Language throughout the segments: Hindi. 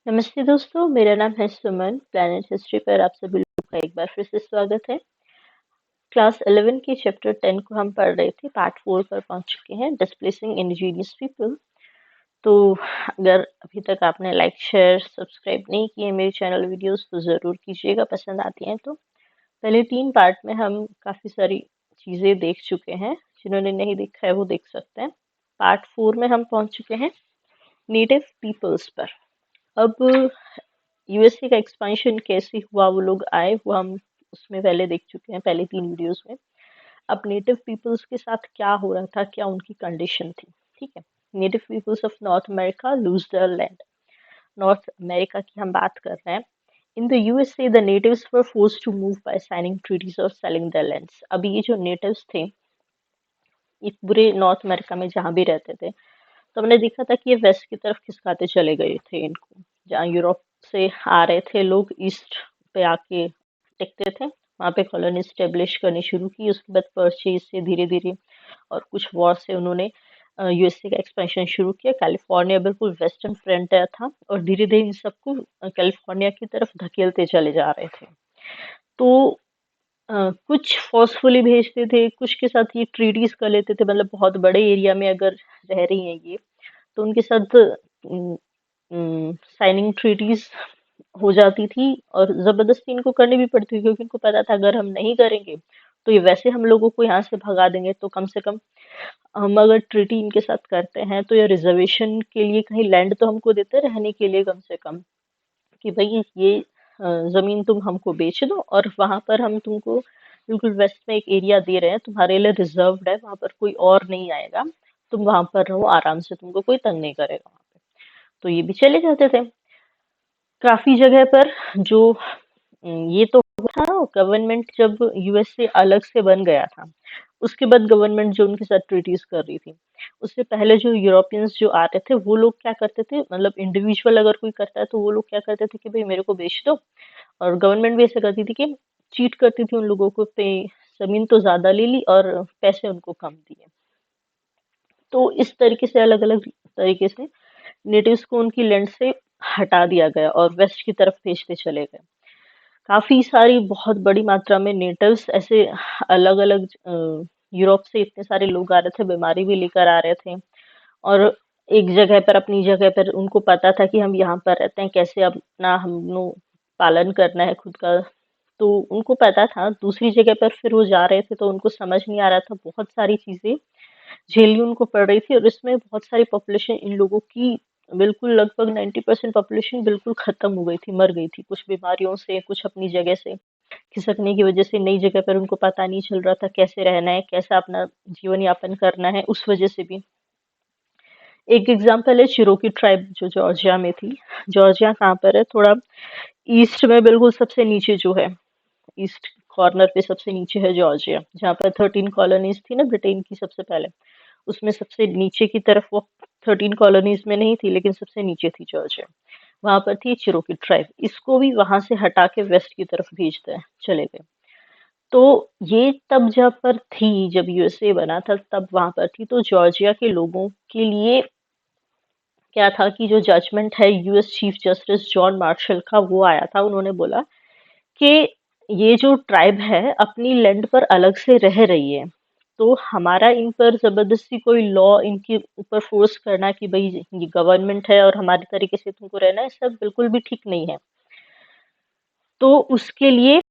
नमस्ते दोस्तों, मेरा नाम है सुमन। प्लैनेट हिस्ट्री पर आप सभी लोगों का एक बार फिर से स्वागत है। क्लास 11 के चैप्टर 10 को हम पढ़ रहे थे, पार्ट 4 पर पहुंच चुके हैं, डिस्प्लेसिंग इंडिजिनियस पीपल। तो अगर अभी तक आपने लाइक शेयर सब्सक्राइब नहीं किए मेरे चैनल वीडियोस तो ज़रूर कीजिएगा, पसंद आती हैं तो। पहले 3 पार्ट में हम काफ़ी सारी चीज़ें देख चुके हैं, जिन्होंने नहीं देखा है वो देख सकते हैं। पार्ट 4 में हम पहुंच चुके हैं नेटिव पीपल्स पर। अब यूएसए का एक्सपेंशन कैसे हुआ, वो लोग आए, वो हम उसमें पहले देख चुके हैं, पहले 3 वीडियोस में। अब नेटिव पीपल्स के साथ क्या हो रहा था, क्या उनकी कंडीशन थी, ठीक है। Native peoples of North America lose their land. North America की हम बात कर रहे हैं। In the USA the natives were forced to move by signing treaties और सेलिंग देयर लैंड्स। अब ये जो नेटिव्स थे, ये पूरे नॉर्थ अमेरिका में जहाँ भी रहते थे, तो हमने देखा था कि ये वेस्ट की तरफ खिसकाते चले गए थे इनको। जहाँ यूरोप से आ रहे थे लोग, ईस्ट पे आके टिकते थे, वहाँ पे कॉलोनी स्टेब्लिश करनी शुरू की। उसके बाद परचेज से धीरे धीरे और कुछ वॉर से उन्होंने यूएसए का एक्सपेंशन शुरू किया। कैलिफोर्निया बिल्कुल वेस्टर्न फ्रंटियर था और धीरे धीरे इन सबको कैलिफोर्निया की तरफ धकेलते चले जा रहे थे। तो कुछ फोर्सफुली भेजते थे, कुछ के साथ ये ट्रीटीज कर लेते थे। मतलब बहुत बड़े एरिया में अगर रह रही हैं ये, तो उनके साथ साइनिंग ट्रीटीज हो जाती थी और जबरदस्ती इनको करनी भी पड़ती थी, क्योंकि इनको पता था अगर हम नहीं करेंगे तो ये वैसे हम लोगों को यहाँ से भगा देंगे। तो कम से कम हम अगर ट्रीटी इनके साथ करते हैं तो ये रिजर्वेशन के लिए कहीं लैंड तो हमको देते, रहने के लिए कम से कम, कि भाई ये जमीन तुम हमको बेच दो और वहां पर हम तुमको बिल्कुल वेस्ट में एक एरिया दे रहे हैं, तुम्हारे लिए रिजर्व्ड है, वहां पर कोई और नहीं आएगा, तुम वहां पर रहो आराम से, तुमको कोई तंग नहीं करेगा वहां पे। तो ये भी चले जाते थे काफी जगह पर। जो ये तो था गवर्नमेंट जब यूएसए अलग से बन गया था, उसके बाद गवर्नमेंट जो उनके साथ ट्रीटीज कर रही थी, उससे पहले जो यूरोपियंस जो आते थे वो लोग क्या करते थे, मतलब इंडिविजुअल अगर कोई करता है तो वो लोग क्या करते थे कि भाई मेरे को बेच दो। और गवर्नमेंट भी ऐसा करती थी कि चीट करती थी उन लोगों को पे, जमीन तो ज्यादा ले ली और पैसे उनको कम दिए। तो इस तरीके से अलग अलग तरीके से नेटिव्स को उनकी लैंड से हटा दिया गया और वेस्ट की तरफ भेजते चले गए। काफी सारी बहुत बड़ी मात्रा में नेटिव्स ऐसे अलग अलग यूरोप से इतने सारे लोग आ रहे थे, बीमारी भी लेकर आ रहे थे। और एक जगह पर, अपनी जगह पर उनको पता था कि हम यहाँ पर रहते हैं, कैसे अपना हम लोग पालन करना है खुद का। तो उनको पता था। दूसरी जगह पर फिर वो जा रहे थे तो उनको समझ नहीं आ रहा था, बहुत सारी चीजें झेलनी उनको पड़ रही थी। और इसमें बहुत सारी पॉपुलेशन इन लोगों की, बिल्कुल लगभग 90% पॉपुलेशन बिल्कुल खत्म हो गई थी, मर गई थी, कुछ बीमारियों से, कुछ अपनी जगह से खिसकने की वजह से। नई जगह पर उनको पता नहीं चल रहा था कैसे रहना है, कैसा अपना जीवन यापन करना है, उस वजह से भी। एक एग्जाम्पल है चिरोकी ट्राइब जो जॉर्जिया में थी। जॉर्जिया कहाँ पर है, थोड़ा ईस्ट में, बिल्कुल सबसे नीचे जो है, ईस्ट कॉर्नर पे सबसे नीचे है जॉर्जिया, जहाँ पर 13 कॉलोनीज थी ना ब्रिटेन की सबसे पहले। उसमें सबसे नीचे की तरफ वो 13 कॉलोनीज में नहीं थी, लेकिन सबसे नीचे थी जॉर्जिया। वहां पर थी चिरोकी ट्राइब। इसको भी वहां से हटा के वेस्ट की तरफ भेजते चले गए। तो ये तब जब पर थी, जब यूएसए बना था तब वहां पर थी। तो जॉर्जिया के लोगों के लिए क्या था कि जो जजमेंट है US chief justice John Marshall का, वो आया था। उन्होंने बोला कि ये जो ट्राइब है अपनी लैंड पर अलग से रह रही है, तो हमारा इन पर जबरदस्ती कोई लॉ इनके ऊपर फोर्स करना कि भाई ये गवर्नमेंट है और हमारे तरीके से तुमको रहना है, सब बिल्कुल भी ठीक नहीं है। तो उसके लिए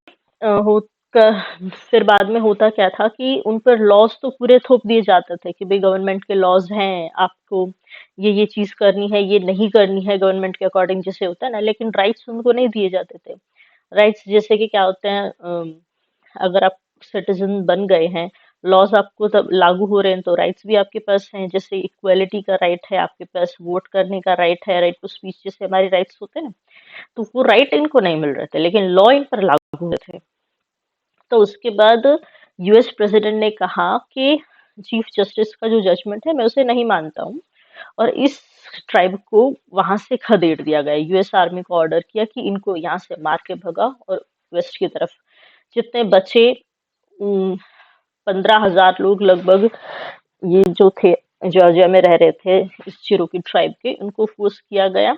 हो फिर बाद में होता क्या था कि उन पर लॉज तो पूरे थोप दिए जाते थे कि भाई गवर्नमेंट के लॉज हैं, आपको ये चीज करनी है, ये नहीं करनी है गवर्नमेंट के अकॉर्डिंग, जैसे होता है ना। लेकिन राइट्स उनको नहीं दिए जाते थे। राइट्स जैसे कि क्या होते हैं, अगर आप सिटीजन बन गए हैं, लॉज आपको तब लागू हो रहे हैं, तो राइट्स भी आपके पास हैं। जैसे इक्वालिटी का राइट है आपके पास, वोट करने का राइट है, राइट टू स्पीच, जैसे हमारे राइट्स होते हैं ना। तो वो राइट इनको नहीं मिल रहे थे, लेकिन लॉ इन पर लागू हुए थे। तो उसके बाद यूएस प्रेसिडेंट ने कहा कि चीफ जस्टिस का जो जजमेंट है मैं उसे नहीं मानता हूँ, और इस ट्राइब को वहां से खदेड़ दिया गया। यूएस आर्मी को ऑर्डर किया कि इनको यहाँ से मार के भगा और वेस्ट की तरफ जितने बचे 15,000 लोग लगभग, ये जो थे जॉर्जिया में रह रहे थे इस चिरोकी ट्राइब के, उनको फोर्स किया गया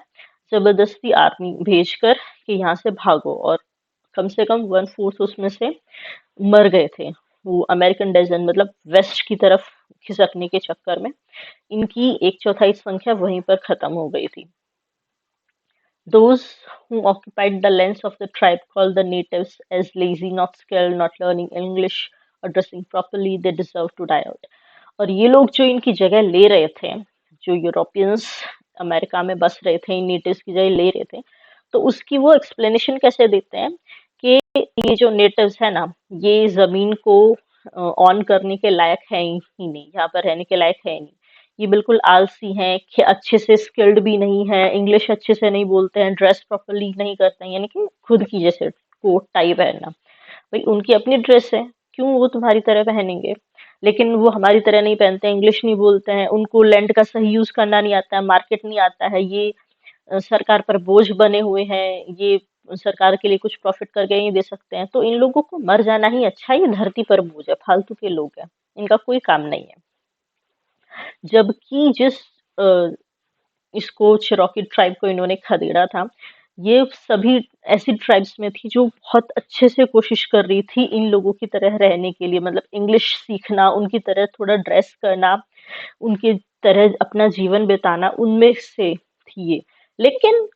जबरदस्ती आर्मी भेजकर कि यहाँ से भागो, और कम से कम 1/4 उसमें से मर गए थे। वो अमेरिकन डेजर्ट मतलब वेस्ट की तरफ खिसकने के चक्कर में इनकी 1/4 संख्या वहीं पर खत्म हो गई थी। Those who occupied the lands of the tribe called the natives as lazy, not skilled, not learning English or dressing properly, they deserve to die out. और ये लोग जो इनकी जगह ले रहे थे, जो यूरोपियंस अमेरिका में बस रहे थे, इन नेटिव्स की जगह ले रहे थे, तो उसकी वो एक्सप्लेनेशन कैसे देते हैं कि ये जो नेटिव्स है ना, ये जमीन को ऑन करने के लायक है ही नहीं, यहाँ पर रहने के लायक है ही नहीं। ये बिल्कुल आलसी हैं, अच्छे से स्किल्ड भी नहीं है, इंग्लिश अच्छे से नहीं बोलते हैं, ड्रेस प्रॉपरली नहीं करते हैं, यानी कि खुद की जैसे कोट टाई पहनना, भाई उनकी अपनी ड्रेस है, क्यों वो तुम्हारी तरह पहनेंगे? लेकिन वो हमारी तरह नहीं पहनते, इंग्लिश नहीं बोलते हैं, उनको लैंड का सही यूज करना नहीं आता है, मार्केट नहीं आता है, ये सरकार पर बोझ बने हुए हैं, ये सरकार के लिए कुछ प्रॉफिट करके नहीं दे सकते हैं, तो इन लोगों को मर जाना ही अच्छा है, ये धरती पर बोझ है, फालतू के लोग हैं, इनका कोई काम नहीं है। जबकि जिस अ, इसको चिरोकी ट्राइब को इन्होंने खदेड़ा था, ये सभी ऐसी ट्राइब्स में थी जो बहुत अच्छे से कोशिश कर रही थी इन लोगों की तरह रहने के लिए, मतलब इंग्लिश सीखना, उनकी तरह थोड़ा ड्रेस करना, उनकी तरह अपना जीवन बिताना, उनमें से थी ये। लेकिन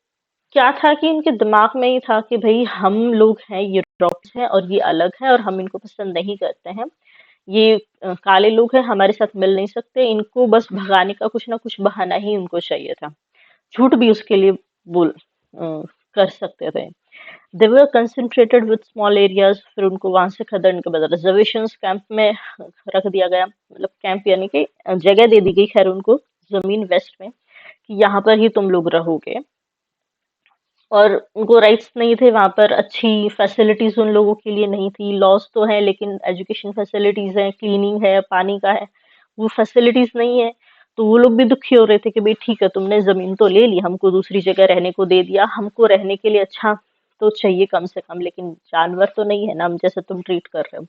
क्या था कि इनके दिमाग में ही था कि भाई हम लोग हैं, यूरोप हैं और ये अलग है और हम इनको पसंद नहीं करते हैं, ये काले लोग हैं, हमारे साथ मिल नहीं सकते, इनको बस भगाने का कुछ ना कुछ बहाना ही उनको चाहिए था, झूठ भी उसके लिए बोल कर सकते थे। दे वर कंसंट्रेटेड विद स्मॉल एरियाज, फिर उनको वहां से खदेड़ने के बाद रिजर्वेशन कैंप में रख दिया गया, मतलब कैंप यानी कि जगह दे दी गई, खैर उनको जमीन वेस्ट में, कि यहाँ पर ही तुम लोग रहोगे, और उनको राइट्स नहीं थे वहां पर, अच्छी फैसिलिटीज उन लोगों के लिए नहीं थी, लॉज तो है लेकिन एजुकेशन फैसिलिटीज है, क्लीनिंग है, पानी का है, वो फैसिलिटीज नहीं है। तो वो लोग भी दुखी हो रहे थे कि भाई ठीक है, तुमने जमीन तो ले ली, हमको दूसरी जगह रहने को दे दिया, हमको रहने के लिए अच्छा तो चाहिए कम से कम, लेकिन जानवर तो नहीं है ना हम जैसे तुम ट्रीट कर रहे हो।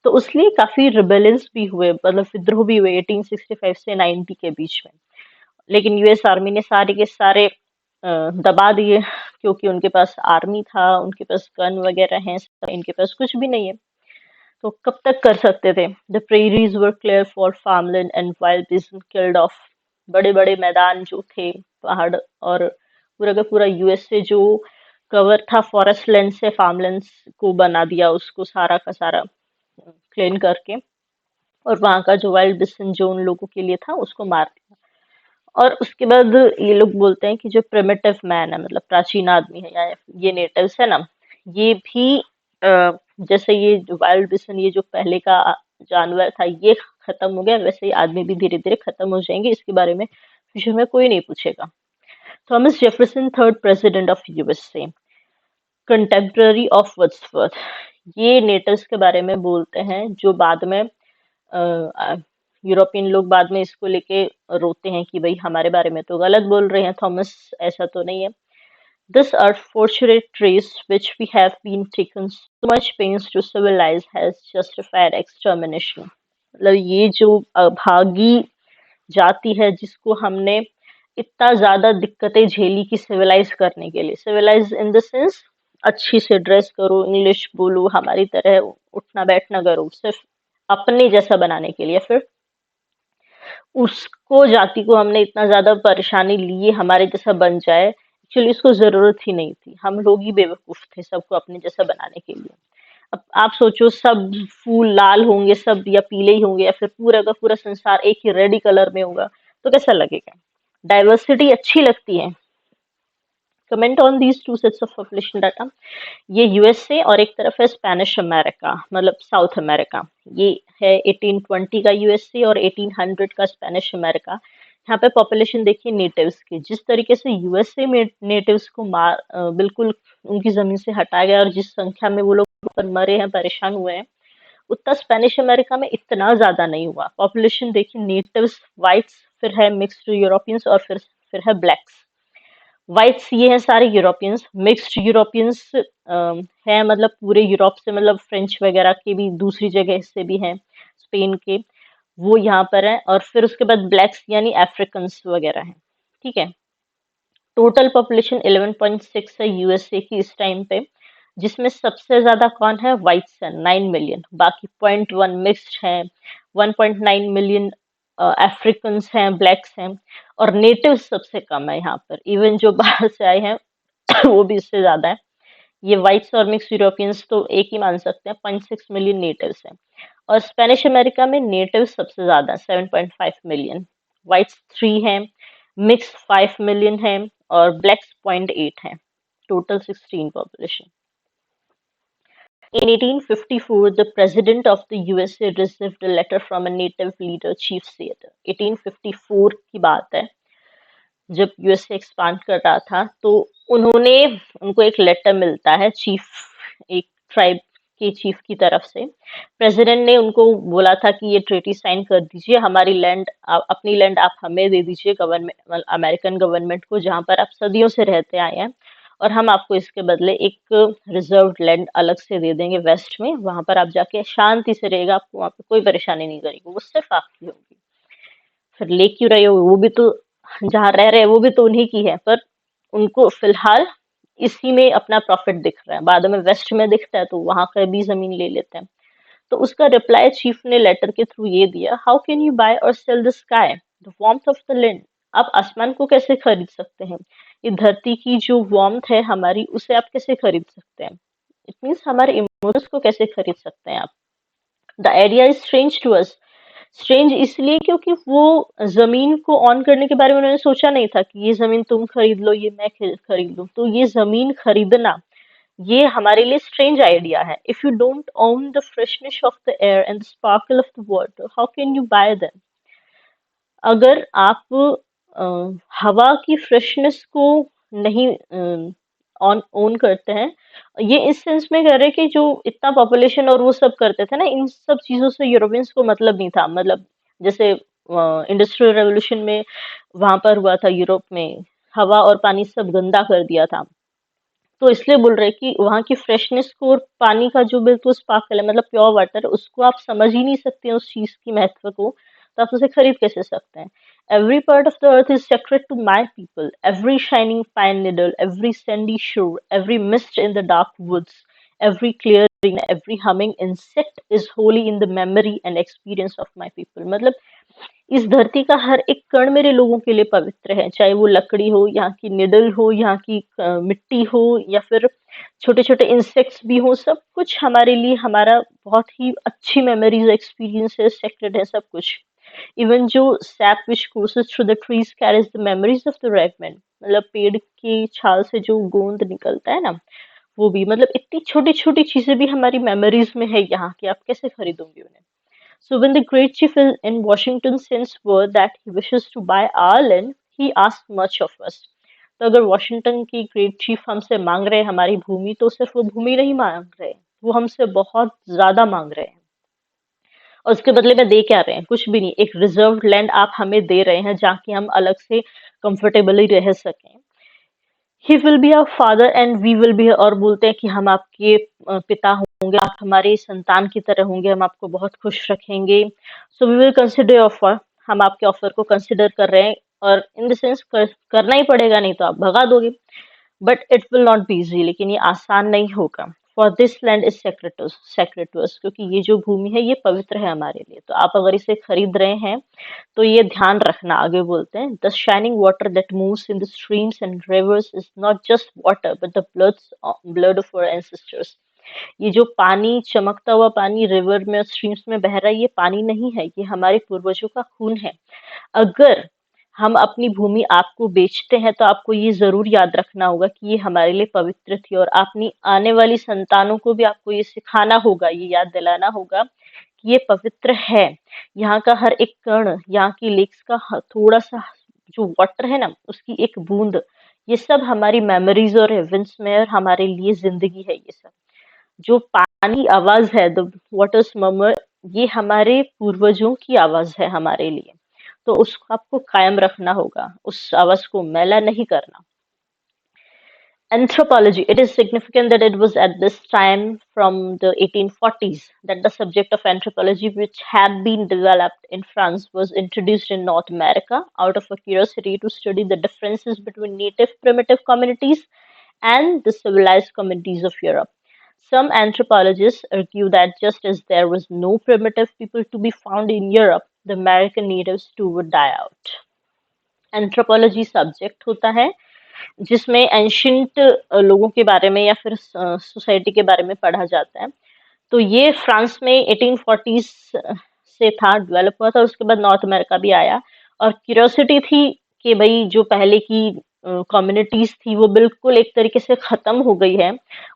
तो उसलिए काफी रिबेलियंस भी हुए, मतलब विद्रोह भी हुए 1865 से 90 के बीच में। लेकिन यूएस आर्मी ने सारे के सारे दबा दिए, क्योंकि उनके पास आर्मी था, उनके पास गन वगैरह हैं, इनके पास कुछ भी नहीं है, तो कब तक कर सकते थे। The prairies were clear for farmland and wild beast killed of. बड़े बड़े मैदान जो थे, पहाड़, और पूरा का पूरा यूएस से जो कवर था फॉरेस्ट लैंड से, फार्मलैंड को बना दिया, उसको सारा का सारा क्लीन करके, और वहां का जो वाइल्ड बिसन जो उन लोगों के लिए था उसको मार दिया। और उसके बाद ये लोग बोलते हैं कि जो प्रिमिटिव मैन है, मतलब प्राचीन आदमी है, या ये नेटिव्स है ना, ये भी जैसे ये जो वाइल्ड बिसन, ये जो पहले का जानवर था, ये खत्म हो गया, वैसे ही आदमी भी धीरे धीरे खत्म हो जाएंगे, इसके बारे में फ्यूचर में कोई नहीं पूछेगा। Thomas Jefferson, third president of USA, contemporary of Wordsworth, ये नेटिव्स के बारे में बोलते हैं, जो बाद में यूरोपियन लोग बाद में इसको लेके रोते हैं कि भाई हमारे बारे में तो गलत बोल रहे हैं थॉमस, ऐसा तो नहीं है। This unfortunate race which we have been taken so much pains to civilize has justified extermination। मतलब ये जो अभागी जाति है जिसको हमने इतना ज्यादा दिक्कतें झेली कि सिविलाइज करने के लिए, सिविलाइज इन द सेंस अच्छी से ड्रेस करो, इंग्लिश बोलो, हमारी तरह उठना बैठना करो, सिर्फ अपने जैसा बनाने के लिए, फिर उसको जाति को हमने इतना ज्यादा परेशानी ली हमारे जैसा बन जाए, एक्चुअली उसको जरूरत ही नहीं थी, हम लोग ही बेवकूफ थे सबको अपने जैसा बनाने के लिए। अब आप सोचो, सब फूल लाल होंगे सब, या पीले ही होंगे, या फिर पूरा का पूरा संसार एक ही रेड कलर में होगा, तो कैसा लगेगा? डाइवर्सिटी अच्छी लगती है। Comment on these two sets of population data. ये यूएसए और एक तरफ है स्पेनिश अमेरिका, मतलब साउथ अमेरिका। ये है 1820 का यूएसए और 1800 का स्पेनिश अमेरिका। यहाँ पे पॉपुलेशन देखिए नेटिव्स की, जिस तरीके से यूएसए में नेटिव्स को बिल्कुल उनकी जमीन से हटाया गया, और जिस संख्या में वो लोग पर मरे हैं, परेशान हुए हैं, उतना स्पेनिश अमेरिका में इतना ज्यादा नहीं हुआ। पॉपुलेशन देखिए, नेटिव्स वाइट्स, फिर है मिक्स्ड यूरोपियंस, और फिर है ब्लैक्स। व्हाइट्स ये हैं सारे यूरोपियंस, मिक्स्ड यूरोपियंस हैं, मतलब पूरे यूरोप से, मतलब फ्रेंच वगैरह के भी दूसरी जगह से भी हैं, स्पेन के, वो यहाँ पर हैं, और फिर उसके बाद ब्लैक्स यानी अफ्रीकन्स वगैरह हैं, ठीक है। टोटल पॉपुलेशन 11.6 है यूएसए की इस टाइम पे, जिसमें सबसे ज्यादा कौन है, व्हाइट्स है 9 मिलियन, बाकी 0.1 मिक्स्ड हैं, 1.9 मिलियन अफ्रीकन हैं, ब्लैक्स हैं, और नेटिव सबसे कम है यहाँ पर, इवन जो बाहर से आए हैं वो भी इससे ज्यादा है। ये व्हाइट्स और मिक्स यूरोपियंस तो एक ही मान सकते हैं, 0.6 मिलियन नेटिव्स हैं। और स्पेनिश अमेरिका में नेटिव सबसे ज्यादा 7.5 मिलियन, व्हाइट्स 3 हैं, मिक्स 5 मिलियन हैं, और ब्लैक्स 0.8 हैं, total 16 population. In 1854, the president of the USA received a letter from a native leader, Chief Seattle. 1854 की बात है, जब यूएसए एक्सपांड कर रहा था, तो उन्होंने उनको एक लेटर मिलता है चीफ, एक ट्राइब के चीफ की तरफ से। प्रेसिडेंट ने उनको बोला था कि ये ट्रीटी साइन कर दीजिए, हमारी लैंड, अपनी लैंड आप हमें दे दीजिए, गवर्नमेंट, अमेरिकन गवर्नमेंट को, जहां पर आप सदियों से रहते आए हैं, और हम आपको इसके बदले एक रिजर्व लैंड अलग से दे देंगे वेस्ट में, वहां पर आप जाके शांति से रहेगा, आपको वहां पे कोई परेशानी नहीं करेगी, वो सिर्फ आपकी होगी। फिर ले क्यों रहे हो, वो भी तो जहाँ रह रहे हैं वो भी तो उन्हीं की है, पर उनको फिलहाल इसी में अपना प्रॉफिट दिख रहा है, बाद में वेस्ट में दिखता है तो वहां का भी जमीन ले लेते हैं। तो उसका रिप्लाई चीफ ने लेटर के थ्रू ये दिया, हाउ कैन यू बाय और sell the sky, the warmth of the land. आप आसमान को कैसे खरीद सकते हैं, ये धरती की जो वार्मथ है हमारी, उसे आप कैसे खरीद सकते हैं, इट मीन्स हमारे इमोशंस को कैसे खरीद सकते हैं आप। The idea is strange to us, strange इसलिए क्योंकि वो जमीन को ऑन करने के बारे में उन्होंने सोचा नहीं था कि ये जमीन तुम खरीद लो, ये मैं खरीद लूं, तो ये जमीन खरीदना ये हमारे लिए स्ट्रेंज आइडिया है। If you don't own the freshness of the air and the sparkle of the water, how can you bye them. अगर आप हवा की फ्रेशनेस को नहीं ऑन ओन करते हैं, ये इस सेंस में कह रहे हैं कि जो इतना पॉपुलेशन और वो सब करते थे ना, इन सब चीजों से यूरोपियंस को मतलब नहीं था, मतलब जैसे इंडस्ट्रियल रेवोल्यूशन में वहां पर हुआ था यूरोप में, हवा और पानी सब गंदा कर दिया था, तो इसलिए बोल रहे हैं कि वहाँ की फ्रेशनेस को और पानी का जो बिल्कुल स्पार्कल है, मतलब प्योर वाटर, उसको आप समझ ही नहीं सकते हैं उस चीज की महत्व को, तो आप उसे खरीद कैसे सकते हैं। Every part of the earth is sacred to my people, every shining fine needle, every sandy shore, every mist in the dark woods, every clearing, every humming insect is holy in the memory and experience of my people। मतलब इस धरती का हर एक कण मेरे लोगों के लिए पवित्र है, चाहे वो लकड़ी हो, यहाँ की निडल हो, यहाँ की मिट्टी हो, या फिर छोटे छोटे इंसेक्ट्स भी हो, सब कुछ हमारे लिए हमारा बहुत ही अच्छी मेमोरीज, एक्सपीरियंसेस, सेक्रेट है सब कुछ। इवन जो SAP which courses through the trees carries the memories of the raven, मतलब पेड़ की छाल से जो गोंद निकलता है ना, वो भी, मतलब इतनी छोटी छोटी चीजें भी हमारी मेमोरीज में है यहाँ की, आप कैसे खरीदोगे उन्हें। So when the great chief in Washington sends word that he wishes to buy our land, he asks much of us। तो अगर वॉशिंगटन की ग्रेट चीफ हमसे मांग रहे हैं हमारी भूमि, तो सिर्फ वो भूमि नहीं मांग रहे, वो हमसे बहुत ज्यादा मांग रहे हैं, और उसके बदले में दे क्या रहे हैं, कुछ भी नहीं, एक रिजर्व लैंड आप हमें दे रहे हैं जहाँ की हम अलग से कंफर्टेबली रह सकें। He will be our father and we will be, और बोलते हैं कि हम आपके पिता होंगे, आप हमारे संतान की तरह होंगे, हम आपको बहुत खुश रखेंगे। So we will consider offer, हम आपके ऑफर को कंसिडर कर रहे हैं, और इन द सेंस करना ही पड़ेगा, नहीं तो आप भगा दोगे। But it will not be easy, लेकिन ये आसान नहीं होगा। फॉर दिस लैंड इज सेक्रेटस, क्योंकि ये जो भूमि है ये पवित्र है हमारे लिए, तो आप अगर इसे खरीद रहे हैं तो ये ध्यान रखना। आगे बोलते हैं, the shining water that moves in the streams and rivers is not just water but the blood of our ancestors. ये जो पानी, चमकता हुआ पानी रिवर में और स्ट्रीम्स में बह रहा है, ये पानी नहीं है, ये हमारे पूर्वजों का खून है। अगर हम अपनी भूमि आपको बेचते हैं तो आपको ये जरूर याद रखना होगा कि ये हमारे लिए पवित्र थी, और अपनी आने वाली संतानों को भी आपको ये सिखाना होगा, ये याद दिलाना होगा कि ये पवित्र है। यहाँ का हर एक कण, यहाँ की लेक्स का थोड़ा सा जो वाटर है ना, उसकी एक बूंद, ये सब हमारी मेमोरीज और इवेंट्स में, और हमारे लिए जिंदगी है ये सब। जो पानी आवाज है, द वाटर्स मर्मर, ये हमारे पूर्वजों की आवाज है हमारे लिए, तो उसको आपको कायम रखना होगा, उस आवाज को मैला नहीं करना। Anthropology. It is significant that it was at this time from the 1840s that the subject of anthropology, which had been developed in France, was introduced in North America out of a curiosity to study the differences between native primitive communities and the civilized communities of Europe. Some anthropologists argue that just as there was no primitive people to be found in Europe, the American natives too would die out. Anthropology subject होता है जिसमें एंशियंट लोगों के बारे में या फिर सोसाइटी के बारे में पढ़ा जाता है। तो ये फ्रांस में 1840s से था, डेवलप हुआ था, उसके बाद नॉर्थ अमेरिका भी आया और क्यूरियोसिटी थी कि भाई जो पहले की कम्युनिटीज थी वो बिल्कुल एक तरीके से खत्म हो गई है,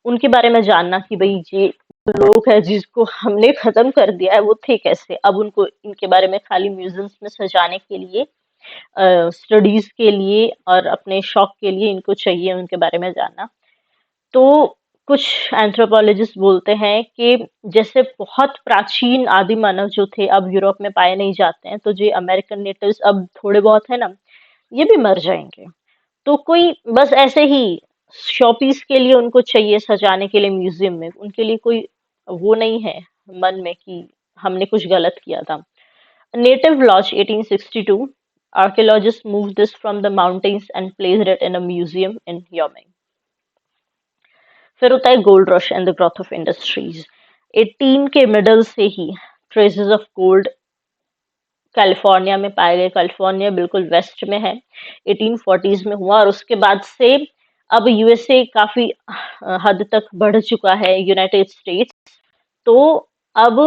उनके बारे में जानना कि भाई ये लोग है जिसको हमने खत्म कर दिया है वो थे कैसे, अब उनको इनके बारे में खाली म्यूजियम्स में सजाने के लिए, स्टडीज के लिए और अपने शौक के लिए इनको चाहिए उनके बारे में जानना। तो कुछ एंथ्रोपोलॉजिस्ट बोलते हैं कि जैसे बहुत प्राचीन आदि मानव जो थे अब यूरोप में पाए नहीं जाते हैं, तो जो अमेरिकन नेटिव्स अब थोड़े बहुत है ना, ये भी मर जाएंगे। तो कोई बस ऐसे ही शोपीस के लिए उनको चाहिए सजाने के लिए म्यूजियम में, उनके लिए कोई वो नहीं है मन में कि हमने कुछ गलत किया था। Native Lodge 1862, archaeologists moved this from the mountains and placed it in a museum in Wyoming. फिर होता है gold rush and the growth of industries. 18 के मिडल से ही ट्रेसेस ऑफ गोल्ड कैलिफोर्निया में पाए गए। कैलिफोर्निया बिल्कुल वेस्ट में है, 1840s में हुआ और उसके बाद से अब यूएसए काफी हद तक बढ़ चुका है, यूनाइटेड स्टेट्स। तो अब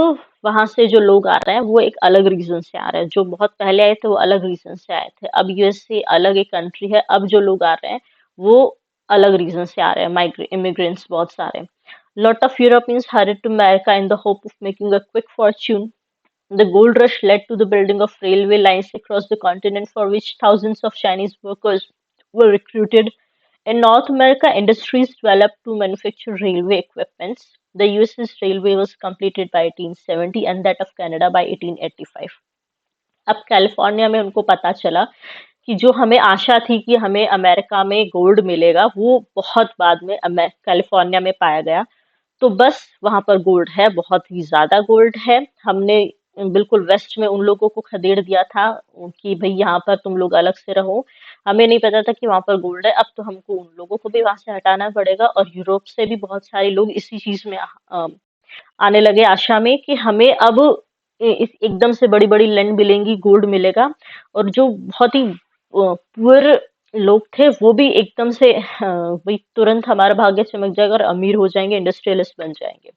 वहां से जो लोग आ रहे हैं वो एक अलग रीजन से आ रहे हैं, जो बहुत पहले आए थे वो अलग रीजन से आए थे। अब यूएसए अलग एक कंट्री है, अब जो लोग आ रहे हैं वो अलग रीजन से आ रहे हैं, माइग्रेट इमिग्रेंट्स बहुत सारे। Lot of Europeans hurried to America in the hope of making a quick fortune. The gold rush led to the building of railway lines across the continent for which thousands of Chinese workers were recruited. In North America, industries developed to manufacture railway equipments. The US's railway was completed by 1870 and that of Canada by 1885. अब कैलिफोर्निया में उनको पता चला कि जो हमें आशा थी कि हमें अमेरिका में गोल्ड मिलेगा वो बहुत बाद में कैलिफोर्निया में पाया गया। तो बस वहां पर गोल्ड है, बहुत ही ज्यादा गोल्ड है। हमने बिल्कुल वेस्ट में उन लोगों को खदेड़ दिया था कि भाई यहाँ पर तुम लोग अलग से रहो, हमें नहीं पता था कि वहां पर गोल्ड है। अब तो हमको उन लोगों को भी वहां से हटाना पड़ेगा और यूरोप से भी बहुत सारे लोग इसी चीज में आने लगे आशा में कि हमें अब एकदम से बड़ी बड़ी लैंड मिलेंगी, गोल्ड मिलेगा। और जो बहुत ही पुअर लोग थे वो भी एकदम से भाई तुरंत हमारा भाग्य चमक जाएगा और अमीर हो जाएंगे, इंडस्ट्रियलिस्ट बन जाएंगे।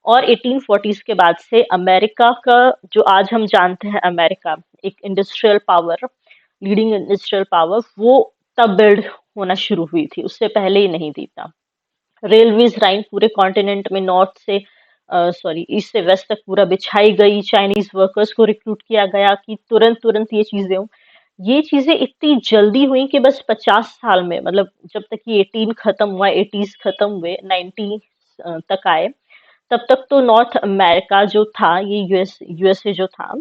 और 1840s के बाद से अमेरिका का जो आज हम जानते हैं अमेरिका एक industrial power, leading industrial power, वो तब बिल्ड होना शुरू हुई थी, उससे पहले ही नहीं थी था। रेलवेज लाइन पूरे कॉन्टिनेंट में नॉर्थ से सॉरी ईस्ट से वेस्ट तक पूरा बिछाई गई, चाइनीज वर्कर्स को रिक्रूट किया गया कि तुरंत तुरंत ये चीजें हों। ये चीजें इतनी जल्दी हुई कि बस 50 साल में, मतलब जब तक ये 18 खत्म हुआ, 80s खत्म हुए, 90 तक आए, तब तक तो नॉर्थ अमेरिका जो था, ये यूएसए जो था,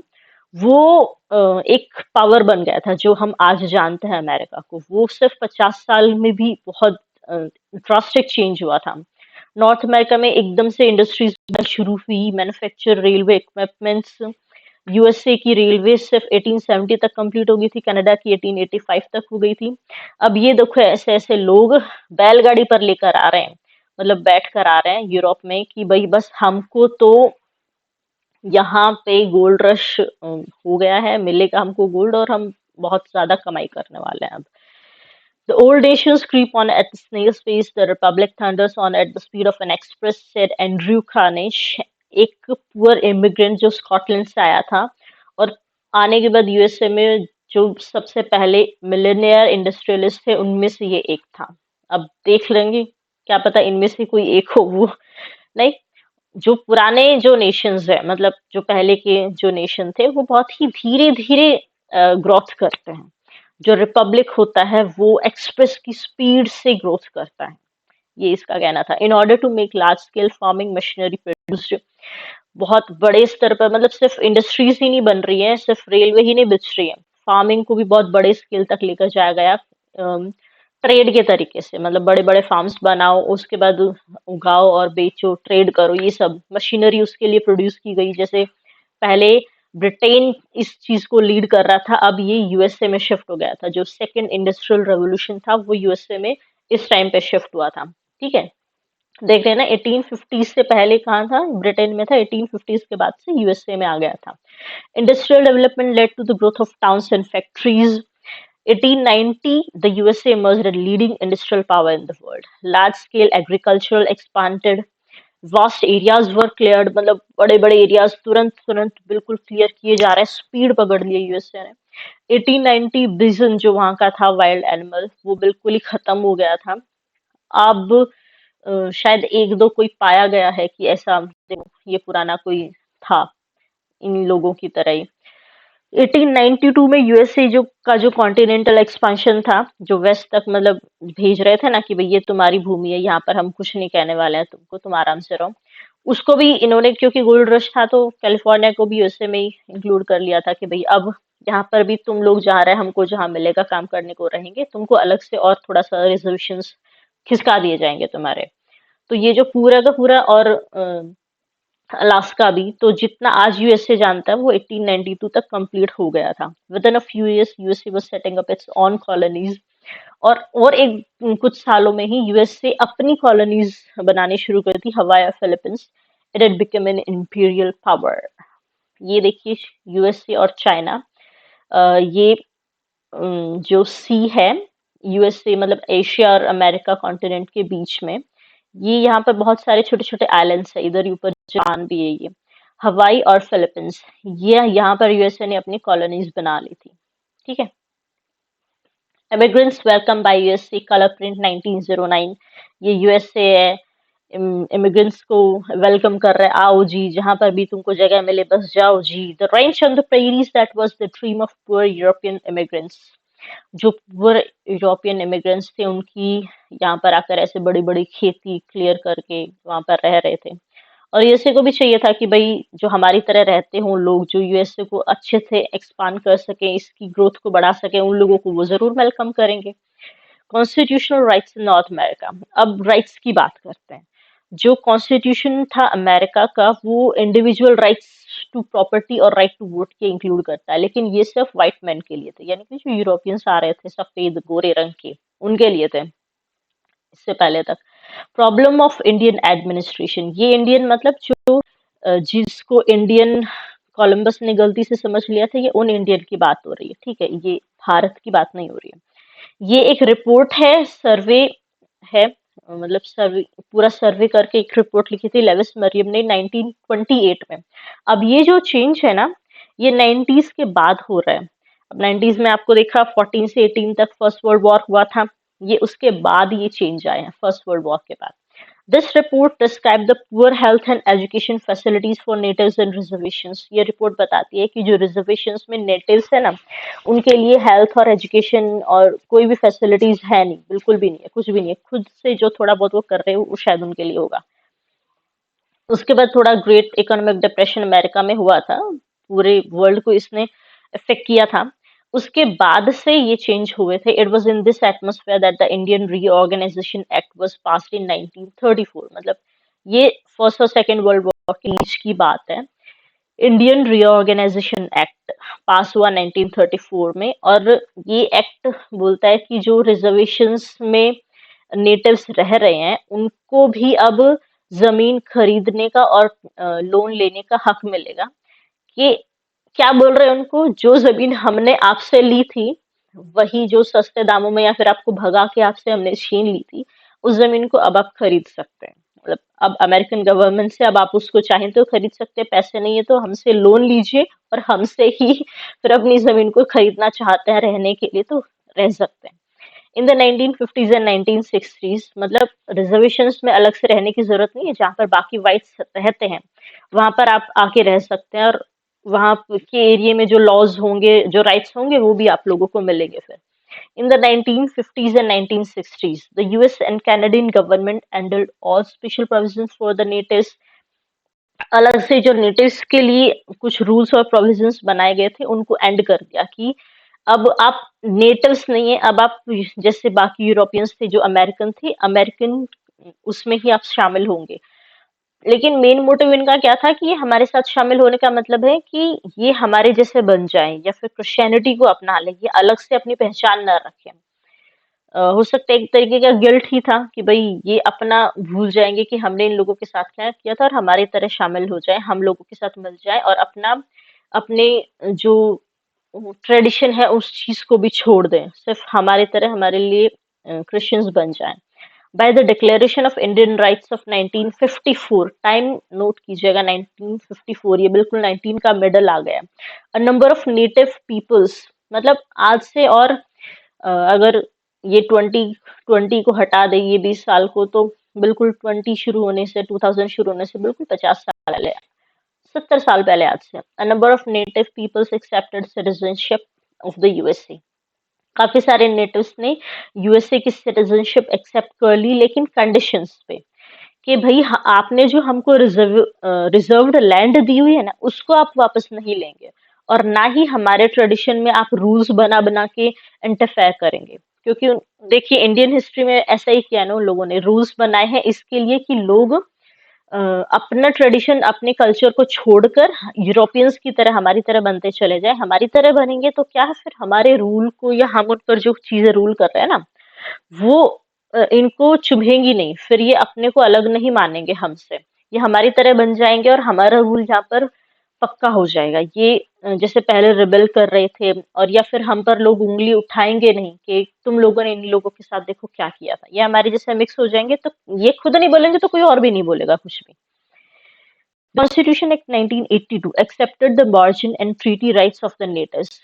वो एक पावर बन गया था जो हम आज जानते हैं अमेरिका को। वो सिर्फ 50 साल में भी बहुत ड्रास्टिक चेंज हुआ था। नॉर्थ अमेरिका में एकदम से इंडस्ट्रीज शुरू हुई, मैन्युफैक्चर, रेलवे इक्विपमेंट्स। यूएसए की रेलवे सिर्फ 1870 तक कंप्लीट हो गई थी, कनाडा की 1885 तक हो गई थी। अब ये देखो ऐसे ऐसे लोग बैलगाड़ी पर लेकर आ रहे हैं, मतलब बैठ कर आ रहे हैं यूरोप में कि भाई बस हमको तो यहाँ पे गोल्ड रश हो गया है, मिलेगा हमको गोल्ड और हम बहुत ज्यादा कमाई करने वाले हैं अब। The old nations creep on at snail's pace, the republic thunders on at the speed of an express, said Andrew Carnegie, एक पुअर इमिग्रेंट जो स्कॉटलैंड से आया था और आने के बाद यूएसए में जो सबसे पहले मिलेनियर इंडस्ट्रियलिस्ट थे उनमें से ये एक था। अब देख लेंगे, क्या पता इनमें से कोई एक हो वो। नहीं, जो पुराने जो नेशंस है, मतलब जो पहले के जो नेशन थे, वो बहुत ही धीरे धीरे ग्रोथ करते हैं। जो रिपब्लिक होता है वो एक्सप्रेस की स्पीड से ग्रोथ करता है, ये इसका कहना था। In order to make large scale farming machinery produced, बहुत बड़े स्तर पर, मतलब सिर्फ इंडस्ट्रीज ही नहीं बन रही है, सिर्फ रेलवे ही नहीं बिछ रही है, फार्मिंग को भी बहुत बड़े स्केल तक लेकर जाया गया। ट्रेड के तरीके से, मतलब बड़े बड़े फार्म्स बनाओ, उसके बाद उगाओ और बेचो, ट्रेड करो, ये सब मशीनरी उसके लिए प्रोड्यूस की गई। जैसे पहले ब्रिटेन इस चीज को लीड कर रहा था, अब ये यूएसए में शिफ्ट हो गया था। जो सेकंड इंडस्ट्रियल रेवोल्यूशन था वो यूएसए में इस टाइम पे शिफ्ट हुआ था। ठीक है, देख रहे हैं ना, 1850 से पहले कहाँ था, ब्रिटेन में था, 1850 के बाद से यूएसए में आ गया था। Industrial development led to the growth of towns and factories. 1890, the USA emerged a leading industrial power in the world. Large-scale agricultural expanded, vast areas were cleared, मतलब बड़े बड़े एरियाज तुरंत तुरंत बिल्कुल क्लियर किए जा रहे हैं, स्पीड पकड़ लिए यूएसए ने। 1890 बिजन जो वहाँ का था वाइल्ड एनिमल, वो बिल्कुल ही खत्म हो गया था। अब शायद एक दो कोई पाया गया है कि ऐसा देखो, ये पुराना कोई था इन लोगों की तरह ही। 1892 में यूएसए जो कॉन्टिनेंटल एक्सपांशन था, जो वेस्ट तक मतलब भेज रहे थे ना कि भाई ये तुम्हारी भूमि है, यहाँ पर हम कुछ नहीं कहने वाले हैं तुमको, तुम आराम से रहो। उसको भी इन्होंने, क्योंकि गोल्ड रश था तो कैलिफोर्निया को भी यूएसए में ही इंक्लूड कर लिया था कि भाई अब यहाँ पर भी तुम लोग जहाँ रहे, हमको जहाँ मिलेगा काम करने को रहेंगे, तुमको अलग से और थोड़ा सा रिजर्वेशंस खिसका दिए जाएंगे तुम्हारे। तो ये जो पूरा का पूरा, और अलास्का भी, तो जितना आज यूएसए जानता है वो 1892 तक कंप्लीट हो गया था। With in a few years USA was setting up its own colonies. और एक कुछ सालों में ही यूएसए अपनी कॉलोनीज बनानी शुरू कर दी, हवाई और Philippines. It had become an imperial power. ये देखिए, यूएसए और चाइना, ये जो सी है, यूएसए मतलब एशिया और अमेरिका कॉन्टिनेंट के बीच में, ये यहाँ पर बहुत सारे छोटे छोटे आइलैंड्स है, इधर ऊपर जापान भी है, ये हवाई और फिलीपींस, ये यहाँ पर यूएसए ने अपनी कॉलोनीज बना ली थी। ठीक है, immigrants welcome by USA, colour print 1909, ये यूएसए है, इमिग्रेंट्स को वेलकम कर रहे हैं, आओ जी, जहां पर भी तुमको जगह मिले बस जाओ जी। The ranch on the prairies that was the dream of poor European immigrants. जो पुअर यूरोपियन इमिग्रेंट्स थे, उनकी यहाँ पर आकर ऐसे बड़ी बड़ी खेती क्लियर करके वहां पर रह रहे थे। और यूएसए को भी चाहिए था कि भाई जो हमारी तरह रहते हों लोग, जो यूएसए को अच्छे से एक्सपांड कर सके, इसकी ग्रोथ को बढ़ा सके, उन लोगों को वो जरूर वेलकम करेंगे। कॉन्स्टिट्यूशनल राइट्स इन नॉर्थ अमेरिका। अब राइट्स की बात करते हैं। जो कॉन्स्टिट्यूशन था अमेरिका का, वो इंडिविजुअल राइट्स टू प्रॉपर्टी और राइट टू वोट के इंक्लूड करता है, लेकिन ये सिर्फ व्हाइट मैन के लिए थे, यानी कि जो यूरोपियंस आ रहे थे सफेद गोरे रंग के, उनके लिए थे इससे पहले तक। प्रॉब्लम ऑफ इंडियन एडमिनिस्ट्रेशन, ये इंडियन मतलब जो जिसको इंडियन कोलंबस ने गलती से समझ लिया था, ये उन इंडियन की बात हो रही है। ठीक है, ये भारत की बात नहीं हो रही है। ये एक रिपोर्ट है, सर्वे है, मतलब सर्वे, पूरा सर्वे करके एक रिपोर्ट लिखी थी लेविस मरियम ने 1928 में। अब ये जो चेंज है ना, ये 90s के बाद हो रहा है। अब 90s में आपको देखा 14 से 18 तक फर्स्ट वर्ल्ड वॉर हुआ था, ये उसके बाद ये चेंज आए हैं, फर्स्ट वर्ल्ड वॉर के बाद। This report describe the poor health and education facilities for natives and reservations. ये रिपोर्ट बताती है कि जो रिजर्वेशंस में नेटिव्स है ना, उनके लिए हेल्थ और एजुकेशन और कोई भी फैसिलिटीज है नहीं, बिल्कुल भी नहीं है, कुछ भी नहीं है। खुद से जो थोड़ा बहुत वो कर रहे हो वो शायद उनके लिए होगा। उसके बाद थोड़ा ग्रेट इकोनॉमिक डिप्रेशन अमेरिका में हुआ था, पूरे वर्ल्ड को इसने इफेक्ट किया था। उसके बाद से ये चेंज हुए थे। It was in this atmosphere that the Indian Reorganization Act was passed in 1934। मतलब ये फर्स्ट और सेकेंड वर्ल्ड वॉर के बीच की बात है। इंडियन रीऑर्गेनाइजेशन एक्ट पास हुआ 1934 में, और ये एक्ट बोलता है कि जो रिजर्वेशंस में नेटिव्स रह रहे हैं, उनको भी अब जमीन खरीदने का और लोन लेने का हक मिलेगा। कि क्या बोल रहे हैं उनको, जो जमीन हमने आपसे ली थी, वही जो सस्ते दामों में या फिर आपको भगा के आपसे हमने छीन ली थी, उस जमीन को अब आप खरीद सकते हैं। मतलब अब अमेरिकन गवर्नमेंट से अब आप उसको चाहें तो खरीद सकते हैं, पैसे नहीं है तो हमसे लोन लीजिए और हमसे ही फिर अपनी जमीन को खरीदना चाहते हैं रहने के लिए तो रह सकते हैं। In the 1950s and 1960s, मतलब रिजर्वेशंस में अलग से रहने की जरूरत नहीं है, जहाँ पर बाकी वाइट्स रहते हैं वहां पर आप आके रह सकते हैं, और वहां के एरिया में जो लॉज होंगे, जो राइट्स होंगे, वो भी आप लोगों को मिलेंगे फिर। In the 1950s and 1960s, the US and Canadian government handled all special provisions for the natives। अलग से जो नेटिव्स के लिए कुछ रूल्स और प्रोविजंस बनाए गए थे, उनको एंड कर दिया कि अब आप नेटिव्स नहीं है, अब आप जैसे बाकी यूरोपियंस थे जो अमेरिकन थे, अमेरिकन उसमें ही आप शामिल होंगे। लेकिन मेन मोटिव इनका क्या था कि ये हमारे साथ शामिल होने का मतलब है कि ये हमारे जैसे बन जाएं या फिर क्रिश्चियनिटी को अपना लें, ये अलग से अपनी पहचान न रखें। हो सकता है एक तरीके का गिल्ट ही था कि भाई ये अपना भूल जाएंगे कि हमने इन लोगों के साथ क्या किया था और हमारी तरह शामिल हो जाए, हम लोगों के साथ मिल जाए और अपना अपने जो ट्रेडिशन है उस चीज को भी छोड़ दें, सिर्फ हमारी तरह हमारे लिए क्रिश्चियंस बन जाएं। By the declaration of Indian rights of 1954, time note कीजिएगा 1954, ये बिल्कुल 19 का मिडल आ गया। A number of native peoples, मतलब आज से और अगर ये 2020 को हटा दे, ये 20 साल को, तो बिल्कुल 20 शुरू होने से 2000 शुरू होने से बिल्कुल 50 साल पहले, 70 साल पहले आज से, a number of native peoples accepted citizenship of the USA. काफी सारे नेटिव्स ने यूएसए की सिटीजनशिप एक्सेप्ट कर ली, लेकिन कंडीशंस पे कि भाई आपने जो हमको रिजर्व्ड लैंड दी हुई है ना, उसको आप वापस नहीं लेंगे और ना ही हमारे ट्रेडिशन में आप रूल्स बना बना के इंटरफेयर करेंगे। क्योंकि देखिए इंडियन हिस्ट्री में ऐसा ही किया ना, उन लोगों ने रूल्स बनाए हैं इसके लिए कि लोग अपना ट्रेडिशन अपने कल्चर को छोड़कर यूरोपियंस की तरह हमारी तरह बनते चले जाए। हमारी तरह बनेंगे तो क्या है, फिर हमारे रूल को या हम उन पर जो चीजें रूल कर रहे हैं ना, वो इनको चुभेंगी नहीं, फिर ये अपने को अलग नहीं मानेंगे हमसे, ये हमारी तरह बन जाएंगे और हमारा रूल यहाँ पर पक्का हो जाएगा। ये जैसे पहले रिबेल कर रहे थे, और या फिर हम पर लोग उंगली उठाएंगे नहीं कि तुम लोगों ने इन लोगों के साथ देखो क्या किया था, ये हमारे जैसे मिक्स हो जाएंगे, तो ये खुद नहीं बोलेंगे तो कोई और भी नहीं बोलेगा कुछ भी। Constitution Act 1982 accepted the margin and treaty rights of the natives.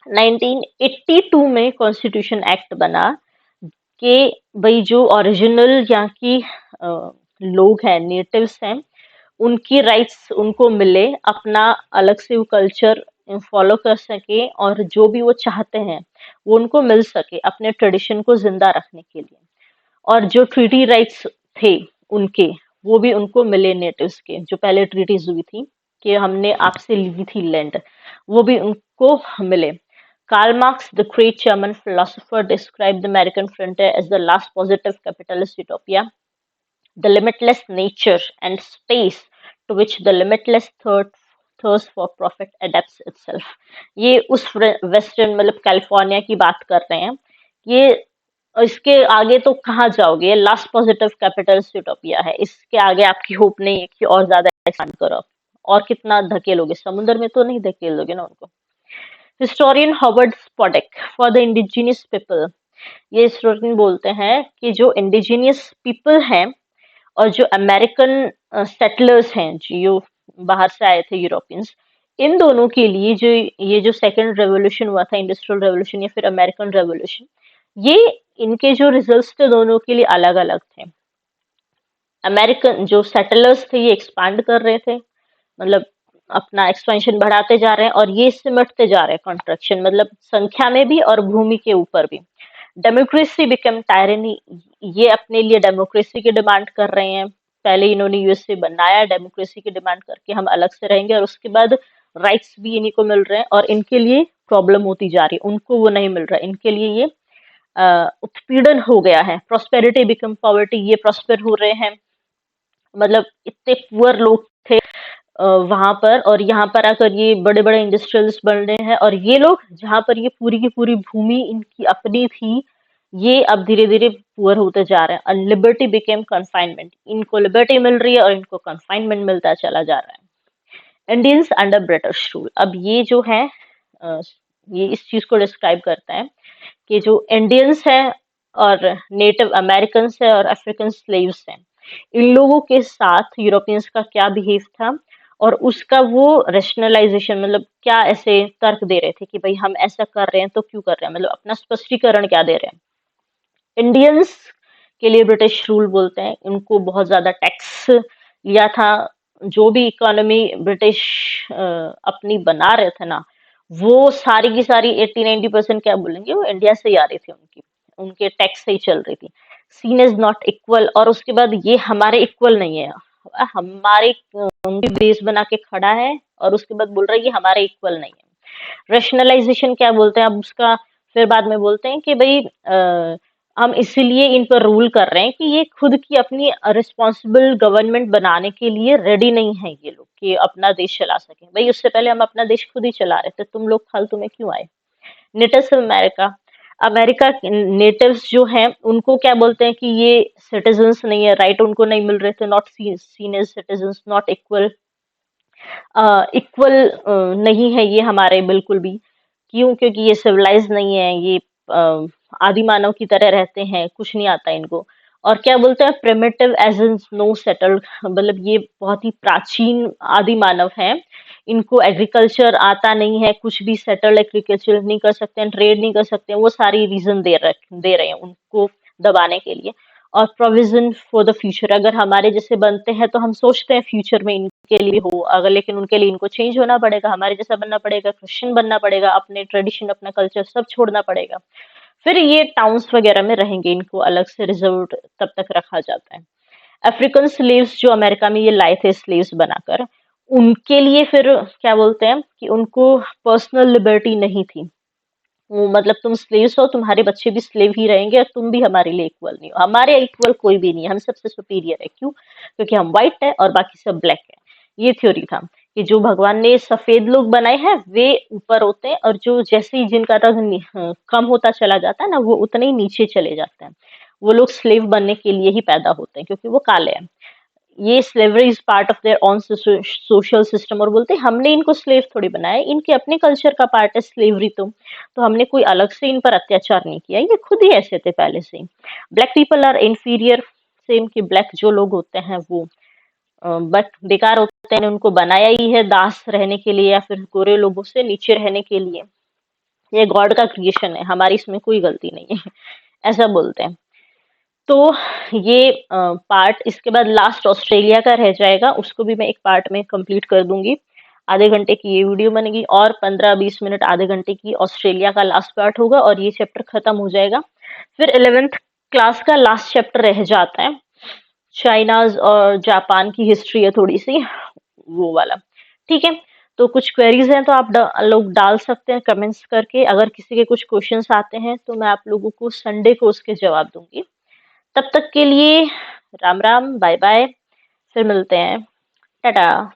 1982 में कॉन्स्टिट्यूशन एक्ट बना कि भाई जो ओरिजिनल यहाँ की लोग हैं, नेटिव्स हैं, उनकी राइट्स उनको मिले, अपना अलग से वो कल्चर फॉलो कर सके और जो भी वो चाहते हैं वो उनको मिल सके अपने ट्रेडिशन को जिंदा रखने के लिए। और जो ट्रीटी राइट्स थे उनके, वो भी उनको मिले नेटिव्स के, जो पहले ट्रीटीज हुई थी कि हमने आपसे ली थी लैंड, वो भी उनको मिले। Karl Marx, the great German philosopher, described the American frontier as the last positive capitalist utopia, the limitless nature and space to which the limitless thirst for profit adapts itself. ये उस वेस्टर्न मतलब कैलिफोर्निया की बात कर रहे हैं। ये इसके आगे तो कहाँ जाओगे, ये लास्ट पॉजिटिव कैपिटलिस्ट यूटोपिया है, इसके आगे आपकी होप नहीं है कि और ज्यादा एक्सपांड करो आप। और कितना धकेलोगे, समुद्र में तो नहीं धकेलोगे ना उनको। Historian Howard Spodek, for the indigenous people, ये हिस्टोरियन बोलते हैं कि जो इंडिजिनियस पीपल हैं और जो अमेरिकन सेटलर्स हैं, जो बाहर से आए थे यूरोपियंस, इन दोनों के लिए जो ये जो सेकंड रेवोल्यूशन हुआ था, इंडस्ट्रियल रेवोल्यूशन या फिर अमेरिकन रेवोल्यूशन, ये इनके जो रिजल्ट्स थे दोनों के लिए अलग अलग थे। अमेरिकन जो सेटलर्स थे ये एक्सपांड कर रहे थे, मतलब अपना एक्सपेंशन बढ़ाते जा रहे हैं, और ये सिमटते जा रहे हैं, कॉन्ट्रैक्शन मतलब संख्या में भी और भूमि के ऊपर भी। डेमोक्रेसी बिकम टायरनी, ये अपने लिए डेमोक्रेसी की डिमांड कर रहे हैं। पहले इन्होंने यूएसए बनाया डेमोक्रेसी की डिमांड करके हम अलग से रहेंगे, और उसके बाद राइट्स भी इन्हीं को मिल रहे हैं और इनके लिए प्रॉब्लम होती जा रही है, उनको वो नहीं मिल रहा है, इनके लिए ये उत्पीड़न हो गया है। प्रॉस्पेरिटी बिकम पॉवर्टी, ये प्रॉस्पर हो रहे हैं, मतलब इतने पुअर लोग थे वहां पर, और यहाँ पर आकर ये बड़े बड़े इंडस्ट्रियल्स बन रहे हैं, और ये लोग जहाँ पर ये पूरी की पूरी भूमि इनकी अपनी थी, ये अब धीरे धीरे पुअर होते जा रहे हैं। लिबर्टी बिकेम कन्फाइनमेंट, इनको लिबर्टी मिल रही है और इनको कन्फाइनमेंट मिलता चला जा रहा है। इंडियंस अंडर ब्रिटिश रूल, अब ये जो है ये इस चीज को डिस्क्राइब करता है कि जो इंडियंस हैं और नेटिव अमेरिकन है और अफ्रीकन स्लेव्स हैं, इन लोगों के साथ यूरोपियंस का क्या बिहेव था, और उसका वो रेशनलाइजेशन, मतलब क्या ऐसे तर्क दे रहे थे कि भाई हम ऐसा कर रहे हैं तो क्यों कर रहे हैं, मतलब अपना स्पष्टीकरण क्या दे रहे हैं। इंडियंस के लिए ब्रिटिश रूल बोलते हैं, इनको बहुत ज्यादा टैक्स लिया था, जो भी इकोनॉमी ब्रिटिश अपनी बना रहे थे ना, वो सारी की सारी 80-90% क्या बोलेंगे, वो इंडिया से ही आ रही थी, उनकी उनके टैक्स से ही चल रही थी। सीन इज नॉट इक्वल, और उसके बाद ये हमारे इक्वल नहीं है, हमारे उनकी बेस बना के खड़ा है और उसके बाद बोल रहा है ये हमारे इक्वल नहीं है। रैशनलाइजेशन क्या बोलते हैं, अब उसका फिर बाद में बोलते हैं कि भाई हम इसीलिए इन पर रूल कर रहे हैं कि ये खुद की अपनी रिस्पॉन्सिबल गवर्नमेंट बनाने के लिए रेडी नहीं है ये लोग कि अपना देश चला सकें। भाई उससे पहले हम अपना देश खुद ही चला रहे थे, तुम लोग फालतू में क्यों आए? नेटिव्स अमेरिका, अमेरिका नेटिव्स जो हैं उनको क्या बोलते हैं कि ये सिटीजन्स नहीं है, राइट उनको नहीं मिल रहे थे, not seen as citizens, not equal, equal नहीं है ये हमारे बिल्कुल भी। क्यों? क्योंकि ये सिविलाइज नहीं है, ये आदि मानव की तरह रहते हैं, कुछ नहीं आता इनको। और क्या बोलते हैं, primitive as in no settled, मतलब ये बहुत ही प्राचीन आदि मानव हैं, इनको एग्रीकल्चर आता नहीं है, कुछ भी सेटल्ड एग्रीकल्चर नहीं कर सकते हैं, ट्रेड नहीं कर सकते हैं, वो सारी रीजन दे रहे हैं उनको दबाने के लिए। और प्रोविजन फॉर द फ्यूचर, अगर हमारे जैसे बनते हैं तो हम सोचते हैं फ्यूचर में इनके लिए हो, अगर लेकिन उनके लिए इनको चेंज होना पड़ेगा, हमारे जैसा बनना पड़ेगा, क्रिश्चियन बनना पड़ेगा, अपने ट्रेडिशन अपना कल्चर सब छोड़ना पड़ेगा। फिर ये टाउन्स वगैरह में रहेंगे, इनको अलग से रिजर्व तब तक रखा जाता है। अफ्रीकन स्लेव्स जो अमेरिका में ये लाए थे स्लेव्स बनाकर, उनके लिए फिर क्या बोलते हैं कि उनको पर्सनल लिबर्टी नहीं थी। वो मतलब तुम स्लेव्स हो, तुम्हारे बच्चे भी स्लेव ही रहेंगे और तुम भी हमारे लिए इक्वल नहीं हो, हमारे इक्वल कोई भी नहीं है, हम सबसे सुपीरियर है। क्यों? क्योंकि हम व्हाइट है और बाकी सब ब्लैक है। ये थ्योरी था कि जो भगवान ने सफेद लोग बनाए हैं वे ऊपर होते हैं, और जो जैसे ही जिनका रंग कम होता चला जाता है ना, वो उतने ही नीचे चले जाते हैं। वो लोग स्लेव बनने के लिए ही पैदा होते हैं क्योंकि वो काले हैं। ये slavery is part of their on social system, और बोलते हैं हमने इनको स्लेव थोड़ी बनाया, इनके अपने कल्चर का पार्ट है स्लेवरी। तो हमने कोई अलग से इन पर अत्याचार नहीं किया, ये खुद ही ऐसे थे पहले से ही। Black people are inferior, same कि ब्लैक जो लोग होते हैं वो बट बेकार होते हैं, उनको बनाया ही है दास रहने के लिए या फिर गोरे लोगों से नीचे रहने के लिए। ये गॉड का क्रिएशन है, हमारी इसमें कोई गलती नहीं है ऐसा बोलते हैं। तो ये पार्ट, इसके बाद लास्ट ऑस्ट्रेलिया का रह जाएगा, उसको भी मैं एक पार्ट में कंप्लीट कर दूंगी। आधे घंटे की ये वीडियो बनेगी और 15-20 मिनट आधे घंटे की ऑस्ट्रेलिया का लास्ट पार्ट होगा, और ये चैप्टर खत्म हो जाएगा। फिर 11th क्लास का लास्ट चैप्टर रह जाता है, चाइनाज और जापान की हिस्ट्री है थोड़ी सी, वो वाला। ठीक है, तो कुछ क्वेरीज हैं तो आप लोग डाल सकते हैं कमेंट्स करके। अगर किसी के कुछ क्वेश्चंस आते हैं तो मैं आप लोगों को संडे को उसके जवाब दूंगी। तब तक के लिए राम राम, बाय बाय, फिर मिलते हैं, टाटा।